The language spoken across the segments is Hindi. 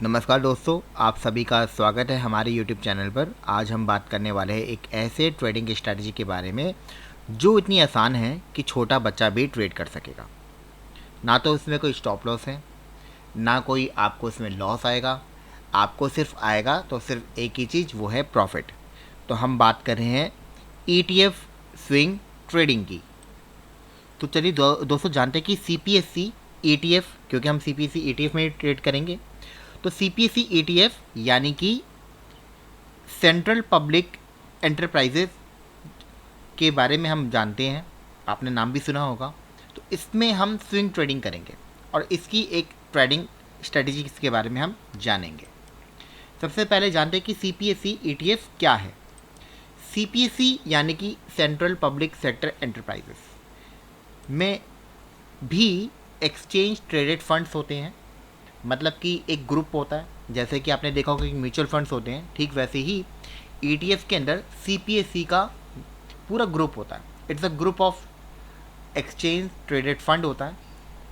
नमस्कार दोस्तों, आप सभी का स्वागत है हमारे यूट्यूब चैनल पर। आज हम बात करने वाले हैं एक ऐसे ट्रेडिंग स्ट्रैटेजी के बारे में जो इतनी आसान है कि छोटा बच्चा भी ट्रेड कर सकेगा। ना तो इसमें कोई स्टॉप लॉस है, ना कोई आपको इसमें लॉस आएगा। आपको सिर्फ आएगा तो सिर्फ एक ही चीज़, वो है प्रॉफिट। तो हम बात कर रहे हैं ETF स्विंग ट्रेडिंग की। तो चलिए दोस्तों जानते हैं कि CPSE ETF, क्योंकि हम CPSE ETF में ट्रेड करेंगे। तो CPSE ETF यानी कि सेंट्रल पब्लिक एंटरप्राइजेज के बारे में हम जानते हैं, आपने नाम भी सुना होगा। तो इसमें हम स्विंग ट्रेडिंग करेंगे और इसकी एक ट्रेडिंग स्ट्रेटजी के बारे में हम जानेंगे। सबसे पहले जानते हैं कि CPSE ETF क्या है। CPSE यानी कि सेंट्रल पब्लिक सेक्टर एंटरप्राइजेस में भी एक्सचेंज ट्रेडेड फंड्स होते हैं। मतलब कि एक ग्रुप होता है, जैसे कि आपने देखा होगा कि म्यूचुअल फंड्स होते हैं, ठीक वैसे ही ETF के अंदर CPSE का पूरा ग्रुप होता है। It's a group of exchange traded fund होता है।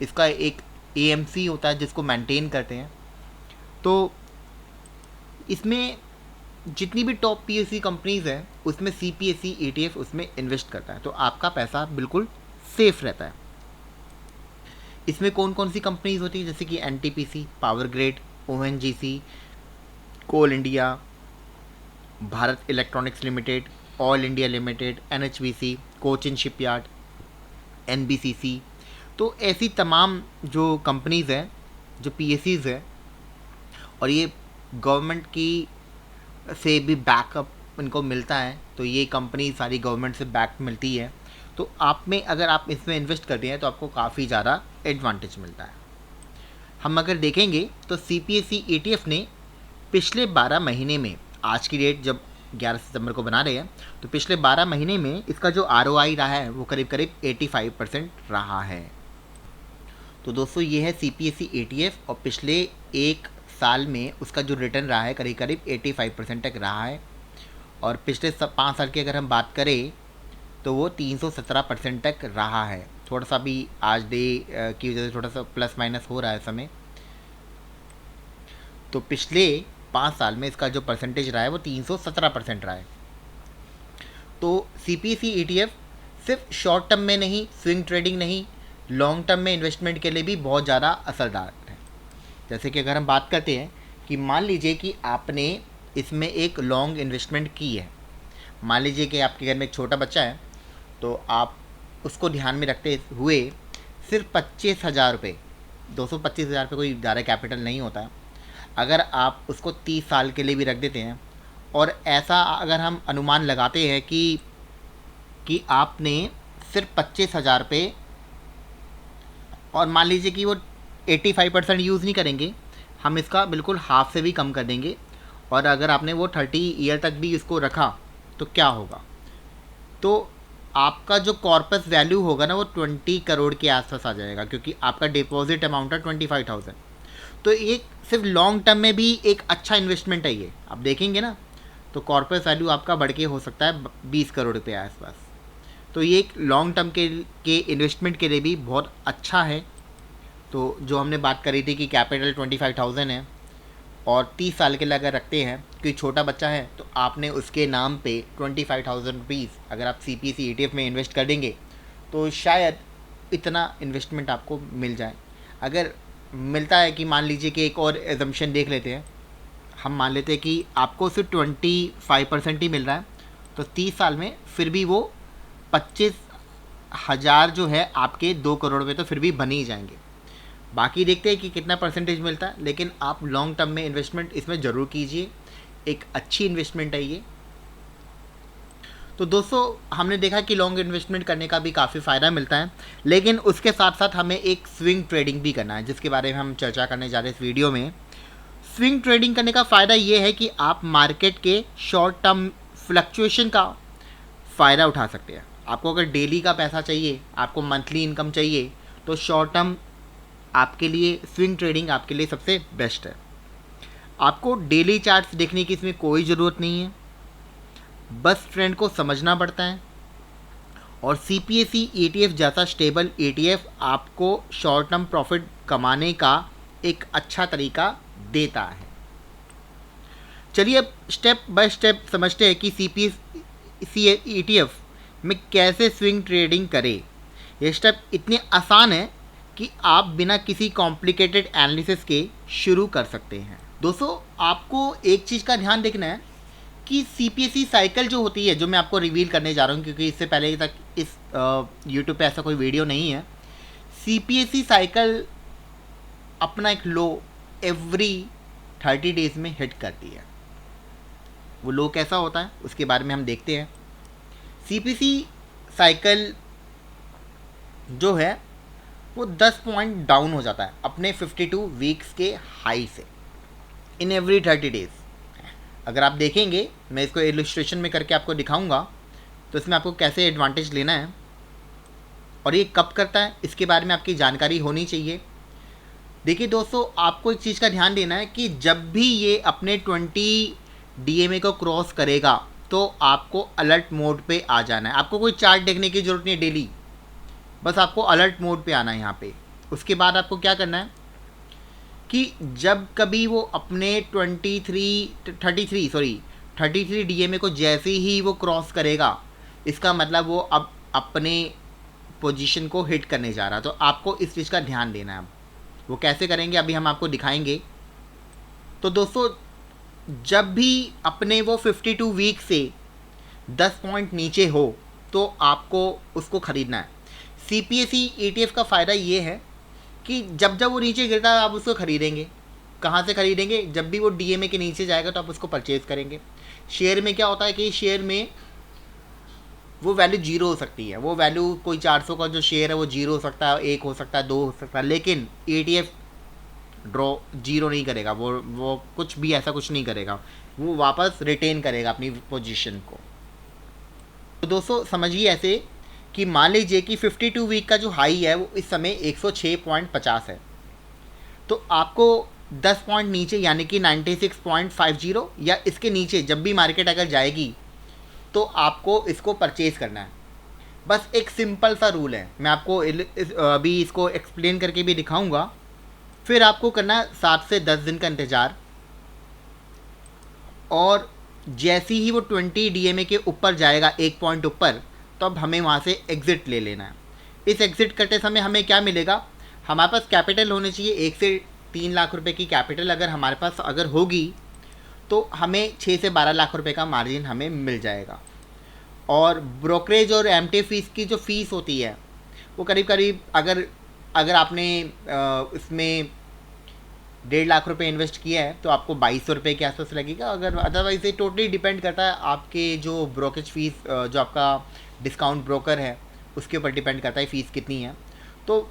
इसका एक AMC होता है जिसको मेंटेन करते हैं। तो इसमें जितनी भी टॉप PSE कंपनीज हैं उसमें CPSE ETF उसमें इन्वेस्ट करता है, तो आपका पैसा बिल्कुल सेफ रहता है। इसमें कौन कौन सी कंपनीज होती है, जैसे कि NTPC, Power Grid, ONGC, Coal India, Bharat Electronics Limited, Oil India Limited, NHPC, Cochin Shipyard, NBCC। तो ऐसी तमाम जो कंपनीज हैं, जो PSEs हैं, और ये गवर्नमेंट की से भी बैकअप इनको मिलता है। तो ये कंपनी सारी गवर्नमेंट से बैक मिलती है। तो आप में अगर आप इसमें इन्वेस्ट करते हैं तो आपको काफ़ी ज़्यादा एडवांटेज मिलता है। हम अगर देखेंगे तो CPSE ETF ने पिछले 12 महीने में, आज की डेट जब 11 सितंबर को बना रहे हैं, तो पिछले 12 महीने में इसका जो ROI रहा है वो करीब करीब 85% रहा है। तो दोस्तों ये है CPSE ETF और पिछले एक साल में उसका जो रिटर्न रहा है करीब करीब 85% तक रहा है। और पिछले 5 साल की अगर हम बात करें तो वो 317% तक रहा है। थोड़ा सा भी आज डे की वजह से थोड़ा सा प्लस माइनस हो रहा है समय। तो पिछले 5 साल में इसका जो परसेंटेज रहा है वो 317% रहा है। तो CPSE ETF सिर्फ शॉर्ट टर्म में नहीं, स्विंग ट्रेडिंग नहीं, लॉन्ग टर्म में इन्वेस्टमेंट के लिए भी बहुत ज़्यादा असरदार है। जैसे कि अगर हम बात करते हैं कि मान लीजिए कि आपने इसमें एक लॉन्ग इन्वेस्टमेंट की है। मान लीजिए कि आपके घर में एक छोटा बच्चा है, तो आप उसको ध्यान में रखते हुए सिर्फ 25,000 रुपये, 225,000 रुपये कोई ज़्यादा कैपिटल नहीं होता है, अगर आप उसको 30 साल के लिए भी रख देते हैं, और ऐसा अगर हम अनुमान लगाते हैं कि आपने सिर्फ 25,000 रुपये, और मान लीजिए कि वो 85% यूज़ नहीं करेंगे, हम इसका बिल्कुल हाफ से भी कम कर देंगे, और अगर आपने वो 30 ईयर तक भी इसको रखा तो क्या होगा, तो आपका जो कॉर्पस वैल्यू होगा ना वो 20 करोड़ के आसपास आ जाएगा, क्योंकि आपका डिपॉजिट अमाउंट है 25,000। तो ये सिर्फ लॉन्ग टर्म में भी एक अच्छा इन्वेस्टमेंट है। ये आप देखेंगे ना तो कॉर्पस वैल्यू आपका बढ़ के हो सकता है 20 करोड़ के आसपास। तो ये एक लॉन्ग टर्म के इन्वेस्टमेंट के लिए भी बहुत अच्छा है। तो जो हमने बात करी थी कि कैपिटल 25,000 है और 30 साल के लिए अगर रखते हैं, कोई छोटा बच्चा है तो आपने उसके नाम पे 25,000 रुपीज़ अगर आप CPSE ETF में इन्वेस्ट कर देंगे तो शायद इतना इन्वेस्टमेंट आपको मिल जाए। अगर मिलता है कि मान लीजिए कि एक और एजम्पशन देख लेते हैं, हम मान लेते हैं कि आपको सिर्फ 25% ही मिल रहा है, तो 30 साल में फिर भी वो 25,000 जो है आपके 2 करोड़ में तो फिर भी बन ही जाएंगे। बाकी देखते हैं कि कितना परसेंटेज मिलता है, लेकिन आप लॉन्ग टर्म में इन्वेस्टमेंट इसमें ज़रूर कीजिए। एक अच्छी इन्वेस्टमेंट है ये। तो दोस्तों हमने देखा कि लॉन्ग इन्वेस्टमेंट करने का भी काफ़ी फ़ायदा मिलता है, लेकिन उसके साथ साथ हमें एक स्विंग ट्रेडिंग भी करना है, जिसके बारे में हम चर्चा करने जा रहे हैं इस वीडियो में। स्विंग ट्रेडिंग करने का फ़ायदा ये है कि आप मार्केट के शॉर्ट टर्म फ्लक्चुएशन का फ़ायदा उठा सकते हैं। आपको अगर डेली का पैसा चाहिए, आपको मंथली इनकम चाहिए, तो शॉर्ट टर्म आपके लिए स्विंग ट्रेडिंग आपके लिए सबसे बेस्ट है। आपको डेली चार्ट्स देखने की इसमें कोई ज़रूरत नहीं है, बस ट्रेंड को समझना पड़ता है। और CPSE ETF जैसा स्टेबल ETF आपको शॉर्ट टर्म प्रॉफिट कमाने का एक अच्छा तरीका देता है। चलिए अब स्टेप बाय स्टेप समझते हैं कि ETF में कैसे स्विंग ट्रेडिंग करें। ये स्टेप इतने आसान है कि आप बिना किसी कॉम्प्लिकेटेड एनालिसिस के शुरू कर सकते हैं। दोस्तों, आपको एक चीज़ का ध्यान देखना है कि CPSE साइकिल जो होती है, जो मैं आपको रिवील करने जा रहा हूँ, क्योंकि इससे पहले तक इस यूट्यूब पे ऐसा कोई वीडियो नहीं है। CPSE साइकिल अपना एक लो एवरी 30 डेज में हिट करती है। वो लो कैसा होता है उसके बारे में हम देखते हैं। CPSE साइकिल जो है वो 10 पॉइंट डाउन हो जाता है अपने 52 वीक्स के हाई से इन एवरी 30 डेज। अगर आप देखेंगे, मैं इसको इलस्ट्रेशन में करके आपको दिखाऊंगा, तो इसमें आपको कैसे एडवांटेज लेना है और ये कब करता है इसके बारे में आपकी जानकारी होनी चाहिए। देखिए दोस्तों, आपको एक चीज़ का ध्यान देना है कि जब भी ये अपने 20 DMA को क्रॉस करेगा तो आपको अलर्ट मोड पे आ जाना है। आपको कोई चार्ट देखने की ज़रूरत नहीं है डेली, बस आपको अलर्ट मोड पे आना है यहाँ पे। उसके बाद आपको क्या करना है कि जब कभी वो अपने 33 DMA को जैसे ही वो क्रॉस करेगा, इसका मतलब वो अब अपने पोजीशन को हिट करने जा रहा है। तो आपको इस चीज़ का ध्यान देना है। अब वो कैसे करेंगे अभी हम आपको दिखाएंगे। तो दोस्तों, जब भी अपने वो 52 वीक से 10 पॉइंट नीचे हो तो आपको उसको ख़रीदना है। CPSE ETF का फ़ायदा ये है कि जब जब वो नीचे गिरता है आप उसको ख़रीदेंगे। कहाँ से ख़रीदेंगे? जब भी वो DMA के नीचे जाएगा तो आप उसको परचेज़ करेंगे। शेयर में क्या होता है कि शेयर में वो वैल्यू 0 हो सकती है। वो वैल्यू कोई 400 का जो शेयर है वो 0 हो सकता है, 1 हो सकता है, 2 हो सकता है, लेकिन ETF ड्रॉ 0 नहीं करेगा। वो कुछ भी ऐसा कुछ नहीं करेगा, वो वापस रिटेन करेगा अपनी पोजीशन को। तो दोस्तों समझिए ऐसे कि मान लीजिए कि 52 वीक का जो हाई है वो इस समय 106.50 है। तो आपको 10 पॉइंट नीचे यानी कि 96.50 या इसके नीचे जब भी मार्केट अगर जाएगी तो आपको इसको परचेज़ करना है। बस एक सिंपल सा रूल है, मैं आपको अभी इसको एक्सप्लेन करके भी दिखाऊंगा। फिर आपको करना है 7 से 10 दिन का इंतज़ार, और जैसे ही वो 20 DMA के ऊपर जाएगा, 1 पॉइंट ऊपर, तो अब हमें वहाँ से एग्ज़िट ले लेना है। इस एग्ज़िट करते समय हमें क्या मिलेगा? हमारे पास कैपिटल होनी चाहिए 1 से 3 लाख रुपए की कैपिटल अगर हमारे पास अगर होगी तो हमें 6 से 12 लाख रुपए का मार्जिन हमें मिल जाएगा। और ब्रोकरेज और एमटी फीस की जो फ़ीस होती है वो करीब करीब अगर आपने इसमें 1.5 लाख रुपए इन्वेस्ट किया है तो आपको 2200 रुपये के आसपास लगेगा। अगर अदरवाइज ये टोटली डिपेंड करता है आपके जो ब्रोकरेज फ़ीस, जो आपका डिस्काउंट ब्रोकर है उसके ऊपर डिपेंड करता है फ़ीस कितनी है। तो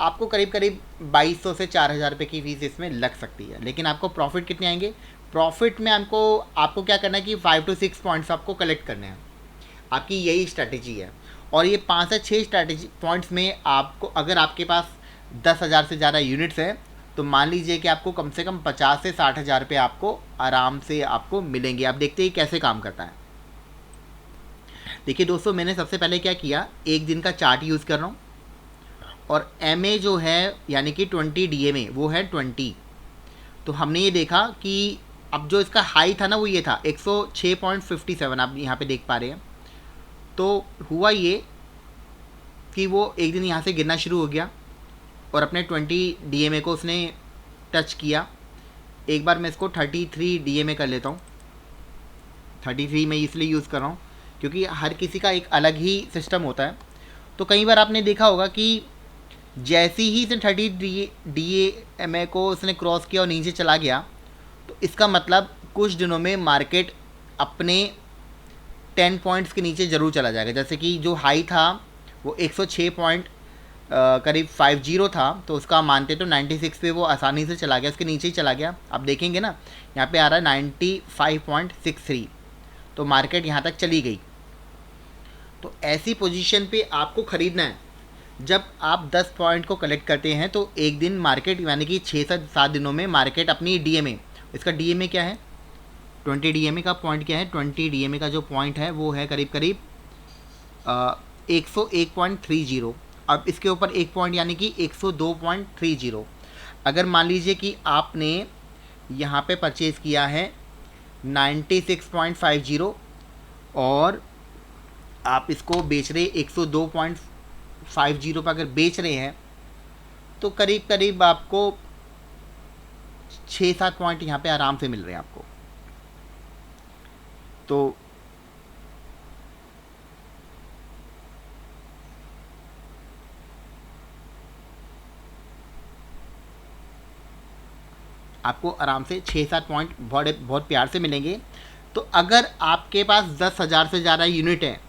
आपको करीब करीब 2200 से 4000 रुपये की फ़ीस इसमें लग सकती है। लेकिन आपको प्रॉफिट कितने आएंगे? प्रॉफिट में आपको क्या करना है कि 5 to 6 पॉइंट्स आपको कलेक्ट करने हैं। आपकी यही स्ट्रैटेजी है। और ये 5 से 6 स्ट्रैटेजी पॉइंट्स में आपको, अगर आपके पास 10,000 से ज़्यादा यूनिट्स हैं तो मान लीजिए कि आपको कम से कम 50 से 60 हज़ार रुपये आपको आराम से आपको मिलेंगे। आप देखते हैं कैसे काम करता है। देखिए दोस्तों, मैंने सबसे पहले क्या किया, एक दिन का चार्ट यूज़ कर रहा हूँ और MA जो है यानी कि 20 DMA वो है 20। तो हमने ये देखा कि अब जो इसका हाई था ना वो ये था 106.57, आप यहाँ पे देख पा रहे हैं। तो हुआ ये कि वो एक दिन यहाँ से गिरना शुरू हो गया और अपने 20 DMA को उसने टच किया। एक बार मैं इसको 33 DMA कर लेता हूँ। 33 मैं इसलिए यूज़ कर रहा हूँ क्योंकि हर किसी का एक अलग ही सिस्टम होता है। तो कई बार आपने देखा होगा कि जैसे ही इसने 30 DMA को उसने क्रॉस किया और नीचे चला गया तो इसका मतलब कुछ दिनों में मार्केट अपने 10 पॉइंट्स के नीचे ज़रूर चला जाएगा। जैसे कि जो हाई था वो 106 पॉइंट करीब 50 था, तो उसका मानते तो 96 पे वो आसानी से चला गया, उसके नीचे ही चला गया। आप देखेंगे ना यहाँ पे आ रहा है 95.63, तो मार्केट यहाँ तक चली गई। तो ऐसी पोजीशन पे आपको ख़रीदना है। जब आप 10 पॉइंट को कलेक्ट करते हैं तो एक दिन मार्केट यानी कि 6 से 7 दिनों में मार्केट अपनी DMA, इसका DMA क्या है, 20 DMA का पॉइंट क्या है, 20 DMA का जो पॉइंट है वो है करीब करीब 101.30। अब इसके ऊपर एक पॉइंट यानी कि 102.30। अगर मान लीजिए कि आपने यहाँ पे परचेज़ किया है 96.50 और आप इसको बेच रहे 102.50 पर अगर बेच रहे हैं तो करीब करीब आपको 6-7 पॉइंट यहाँ पे आराम से मिल रहे हैं आपको। तो आपको आराम से 6-7 पॉइंट बहुत प्यार से मिलेंगे। तो अगर आपके पास 10,000 से ज़्यादा यूनिट है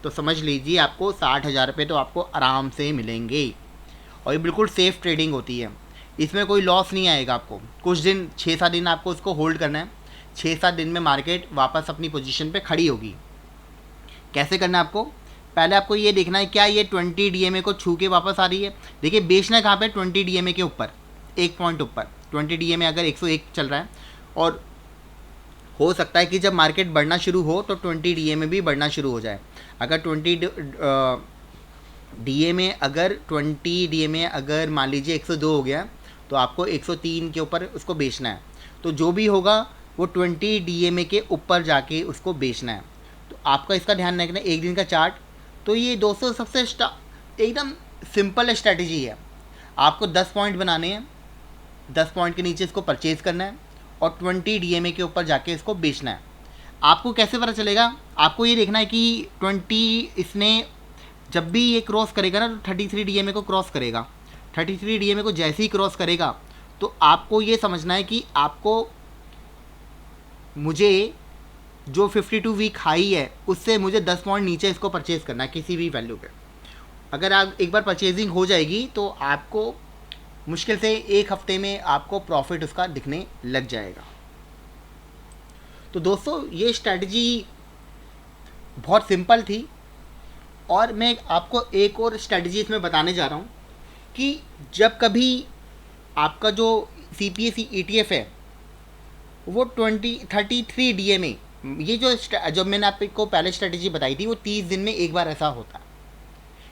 तो समझ लीजिए आपको 60,000 रुपये तो आपको आराम से मिलेंगे। और ये बिल्कुल सेफ़ ट्रेडिंग होती है, इसमें कोई लॉस नहीं आएगा आपको। कुछ दिन 6-7 दिन आपको उसको होल्ड करना है, 6-7 दिन में मार्केट वापस अपनी पोजीशन पे खड़ी होगी। कैसे करना है आपको? पहले आपको ये देखना है क्या ये 20 DMA को छू के वापस आ रही है। देखिए बेचना कहाँ पे? 20 DMA के ऊपर, एक पॉइंट ऊपर। 20 DMA अगर 101 चल रहा है और हो सकता है कि जब मार्केट बढ़ना शुरू हो तो 20 DMA भी बढ़ना शुरू हो जाए। अगर 20 DMA अगर मान लीजिए 102 हो गया तो आपको 103 के ऊपर उसको बेचना है। तो जो भी होगा वो 20 DMA के ऊपर जाके उसको बेचना है। तो आपका इसका ध्यान रखना है। एक दिन का चार्ट, तो ये दोस्तों सबसे एकदम सिंपल स्ट्रैटेजी है। आपको 10 पॉइंट बनाने हैं, 10 पॉइंट के नीचे इसको परचेज़ करना है और 20 DMA के ऊपर जाके इसको बेचना है। आपको कैसे पता चलेगा? आपको ये देखना है कि 20 इसने जब भी ये क्रॉस करेगा ना तो 33 DMA को क्रॉस करेगा। 33 DMA को जैसे ही क्रॉस करेगा तो आपको ये समझना है कि आपको मुझे जो 52 वीक हाई है उससे मुझे 10 पॉइंट नीचे इसको परचेज़ करना है किसी भी वैल्यू पे। अगर आप एक बार परचेजिंग हो जाएगी तो आपको मुश्किल से एक हफ्ते में आपको प्रॉफिट उसका दिखने लग जाएगा। तो दोस्तों ये स्ट्रैटेजी बहुत सिंपल थी और मैं आपको एक और स्ट्रैटेजी इसमें बताने जा रहा हूँ कि जब कभी आपका जो CPSE ETF है वो 33 DMA, ये जो मैंने आपको पहले स्ट्रैटेजी बताई थी वो 30 दिन में एक बार ऐसा होता है।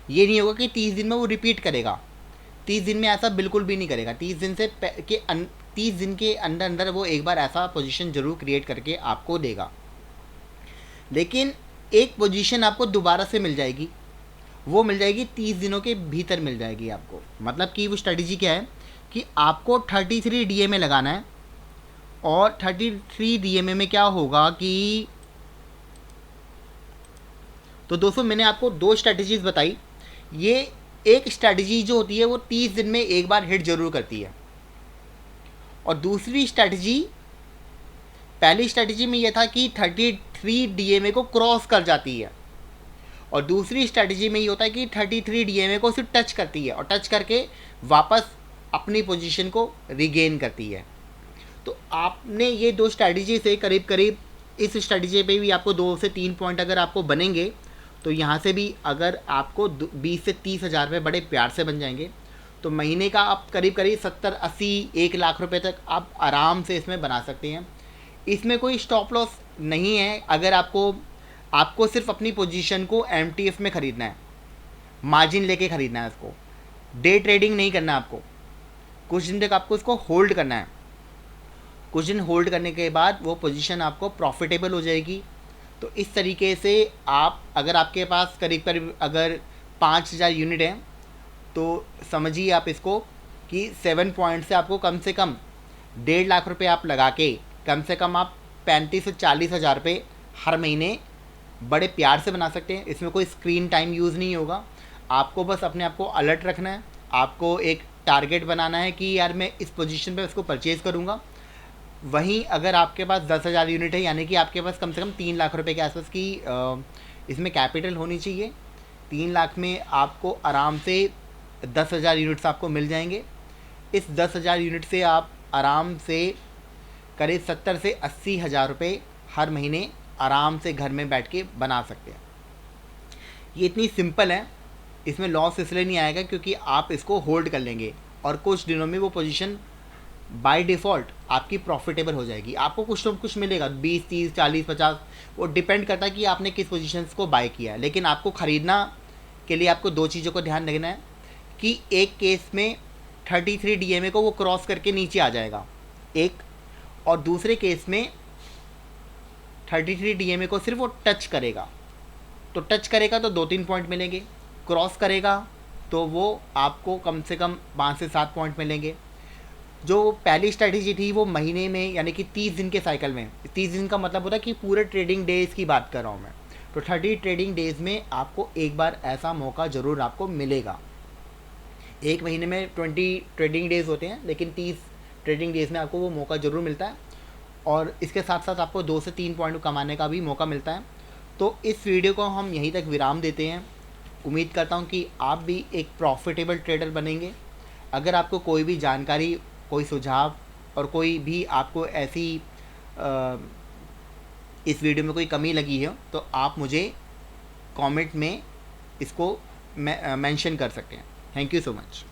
ये नहीं होगा कि 30 दिन में वो रिपीट करेगा, 30 दिन में ऐसा बिल्कुल भी नहीं करेगा। 30 दिन के अंदर वो एक बार ऐसा पोजीशन ज़रूर क्रिएट करके आपको देगा। लेकिन एक पोजीशन आपको दोबारा से मिल जाएगी, वो मिल जाएगी 30 दिनों के भीतर मिल जाएगी आपको। मतलब कि वो स्ट्रेटजी क्या है कि आपको 33 DMA लगाना है और 33 DMA में क्या होगा कि, तो दोस्तों मैंने आपको 2 स्ट्रेटजीज बताई। ये एक स्ट्रैटेजी जो होती है वो 30 दिन में एक बार हिट जरूर करती है और दूसरी स्ट्रैटेजी, पहली स्ट्रैटेजी में ये था कि 33 DMA को क्रॉस कर जाती है और दूसरी स्ट्रैटेजी में ये होता है कि 33 DMA को सिर्फ टच करती है और टच करके वापस अपनी पोजीशन को रिगेन करती है। तो आपने ये 2 स्ट्रैटेजी से करीब करीब इस स्ट्रैटेजी पे भी आपको 2 से 3 पॉइंट अगर आपको बनेंगे तो यहाँ से भी अगर आपको 20 से 30 हज़ार रुपये बड़े प्यार से बन जाएंगे तो महीने का आप करीब करीब 70-80-1 लाख रुपए तक आप आराम से इसमें बना सकते हैं। इसमें कोई स्टॉप लॉस नहीं है। अगर आपको सिर्फ अपनी पोजीशन को MTF में ख़रीदना है, मार्जिन लेके ख़रीदना है, इसको डे ट्रेडिंग नहीं करना है। आपको कुछ दिन तक आपको इसको होल्ड करना है। कुछ दिन होल्ड करने के बाद वो पोजीशन आपको प्रॉफिटेबल हो जाएगी। तो इस तरीके से आप, अगर आपके पास करीब करीब अगर 5,000 यूनिट हैं तो समझिए आप इसको कि 7 पॉइंट से आपको कम से कम 1.5 लाख रुपए आप लगा के कम से कम आप 35 से 40 हज़ार रुपये हर महीने बड़े प्यार से बना सकते हैं। इसमें कोई स्क्रीन टाइम यूज़ नहीं होगा। आपको बस अपने आप को अलर्ट रखना है। आपको एक टारगेट बनाना है कि यार मैं इस पोजीशन पे इसको परचेज़ करूँगा। वहीं अगर आपके पास 10,000 यूनिट है यानी कि आपके पास कम से कम 3 लाख रुपए के आसपास की इसमें कैपिटल होनी चाहिए। 3 लाख में आपको आराम से 10,000 यूनिट्स आपको मिल जाएंगे। इस 10,000 यूनिट से आप आराम से करीब 70 से 80 हज़ार रुपये हर महीने आराम से घर में बैठ के बना सकते हैं। ये इतनी सिंपल है। इसमें लॉस इसलिए नहीं आएगा क्योंकि आप इसको होल्ड कर लेंगे और कुछ दिनों में वो पोजीशन बाय डिफ़ॉल्ट आपकी प्रॉफिटेबल हो जाएगी। आपको कुछ तो कुछ मिलेगा, 20, 30, 40, 50, वो डिपेंड करता है कि आपने किस पोजीशंस को बाय किया है। लेकिन आपको ख़रीदना के लिए आपको 2 चीज़ों को ध्यान रखना है कि एक केस में 33 DMA को वो क्रॉस करके नीचे आ जाएगा एक, और दूसरे केस में 33 DMA को सिर्फ वो टच करेगा, तो टच करेगा तो 2-3 पॉइंट मिलेंगे, क्रॉस करेगा तो वो आपको कम से कम 5 से 7 पॉइंट मिलेंगे। जो पहली स्ट्रैटेजी थी वो महीने में यानी कि 30 दिन के साइकिल में, 30 दिन का मतलब होता है कि पूरे ट्रेडिंग डेज़ की बात कर रहा हूँ मैं, तो 30 ट्रेडिंग डेज़ में आपको एक बार ऐसा मौका ज़रूर आपको मिलेगा। एक महीने में 20 ट्रेडिंग डेज़ होते हैं, लेकिन 30 ट्रेडिंग डेज़ में आपको वो मौका ज़रूर मिलता है, और इसके साथ साथ आपको 2 से 3 पॉइंट कमाने का भी मौका मिलता है। तो इस वीडियो को हम यहीं तक विराम देते हैं। उम्मीद करता हूँ कि आप भी एक प्रॉफिटेबल ट्रेडर बनेंगे। अगर आपको कोई भी जानकारी, कोई सुझाव और कोई भी आपको ऐसी इस वीडियो में कोई कमी लगी है तो आप मुझे कमेंट में इसको मेंशन कर सकते हैं। Thank you so much.